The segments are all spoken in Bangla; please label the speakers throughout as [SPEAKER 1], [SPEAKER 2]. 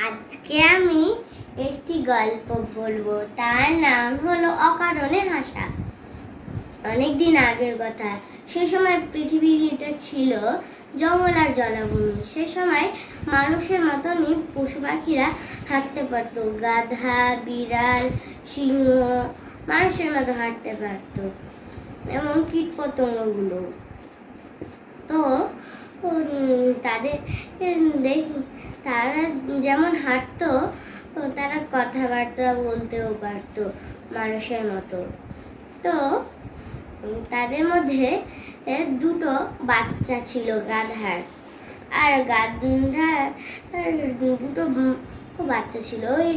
[SPEAKER 1] আজকে আমি একটি গল্প বলবো। তার নাম হলো অকারণে হাসা। অনেকদিন আগের কথা। সে সময় পৃথিবীটা ছিল জঙ্গল আর জলাভূমি। সে সময় মানুষের মতনই পশু পাখিরা হাঁটতে পারত। গাধা, বিড়াল, সিংহ মানুষের মতো হাঁটতে পারত, এমন কীট পতঙ্গগুলো। তো তাদের তারা যেমন হাঁটতো, তারা কথাবার্তা বলতেও পারতো মানুষের মতো। তো তাদের মধ্যে দুটো বাচ্চা ছিল গাধার। আর গাধার দুটো বাচ্চা ছিল। ওই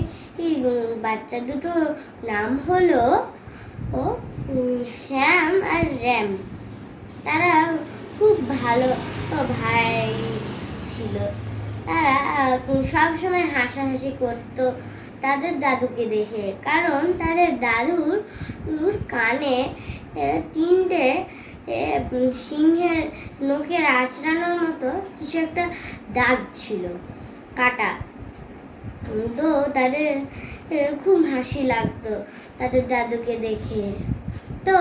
[SPEAKER 1] বাচ্চা দুটো নাম হলো শ্যাম আর র্যাম। তারা খুব ভালো ভাই ছিল। তারা সবসময় হাসাহাসি করতো তাদের দাদুকে দেখে, কারণ তাদের দাদুর কানে তিনটে সিংহের নখের আঁচড়ানোর মতো কিছু একটা দাগ ছিল, কাটা। তো তাদের খুব হাসি লাগতো তাদের দাদুকে দেখে। তো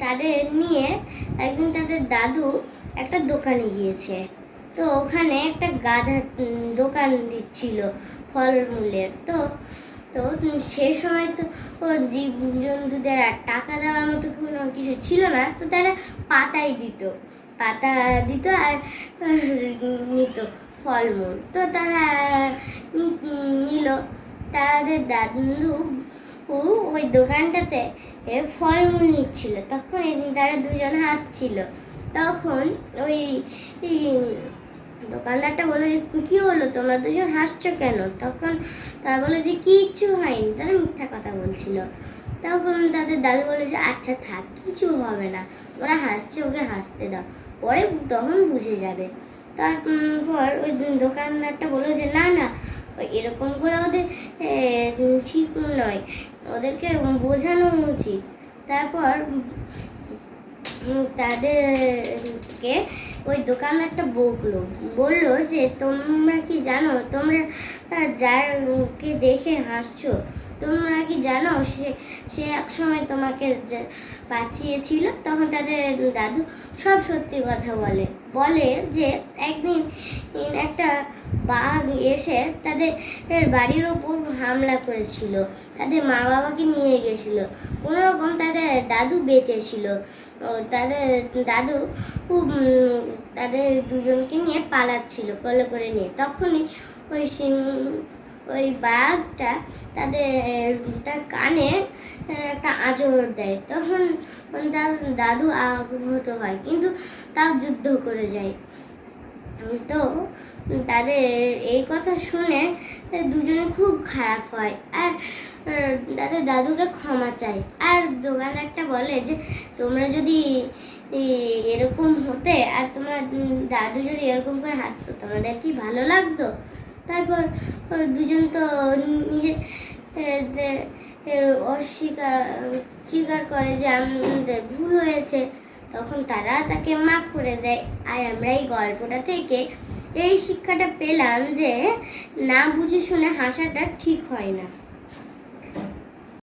[SPEAKER 1] তাদের নিয়ে একদিন তাদের দাদু একটা দোকানে গিয়েছে। তো ওখানে একটা গাধা দোকান দিচ্ছিল ফলমূলের। তো সেই সময় তো জীবজন্তুদের আর টাকা দেওয়ার মতো কোনো কিছু ছিল না। তো তারা পাতা দিত আর নিত ফলমূল। তো তারা নিল। তাদের দাদু ওই দোকানটাতে ফলমূল নিচ্ছিল। তখন তারা দুজন হাসছিল। তখন ওই দোকানদারটা বললো যে কি হলো, তোমরা দুজন হাসছো কেন? তখন তারা বললো যে কিচ্ছু হয়নি, তারা মিথ্যা কথা বলছিল। তখন তাদের দাদু বলে যে আচ্ছা থাক, কিছু হবে না, ওরা হাসছে, ওকে হাসতে দাও, পরে তখন বুঝে যাবে। তারপর ওই দোকানদারটা বললো যে না না, এরকম করে ওদের ঠিক নয়, ওদেরকে বোঝানো উচিত। তারপর তাদেরকে ওই দোকানদারটা বললো যে তোমরা কি জানো, তোমরা যারকে দেখে হাসছো, তোমরা কি জানো সে এক সময় তোমাকে বাঁচিয়েছিল? তখন তাদের দাদু সব সত্যি কথা বলে যে একদিন একটা বাঘ এসে তাদের বাড়ির ওপর হামলা করেছিল, তাদের মা বাবাকে নিয়ে গেছিল। কোনো রকম তাদের দাদু বেঁচে ছিল। তাদের দাদু তাদের দুজনকে নিয়ে পালাচ্ছিল কোলে করে নিয়ে। তখনই ওই বাঘটা তার কানে একটা আঁচড় দেয়। তখন তার দাদু আহত হয়, কিন্তু তাও যুদ্ধ করে যায়। তো তাদের এই কথা শুনে দুজনে খুব খারাপ হয় আর তাদের দাদুকে ক্ষমা চায়। আর দোকানদারটা বলে যে তোমরা যদি এরকম হতে আর তোমার দাদু যদি এরকম করে হাসতো, তোমাদের কি ভালো লাগতো? তারপর দুজন তো নিজে স্বীকার করে যে আমাদের ভুল হয়েছে। তখন তারা তাকে মাফ করে দেয়। আর আমরা এই গল্পটা থেকে এই শিক্ষাটা পেলাম যে না বুঝে শুনে হাসাটা ঠিক হয় না।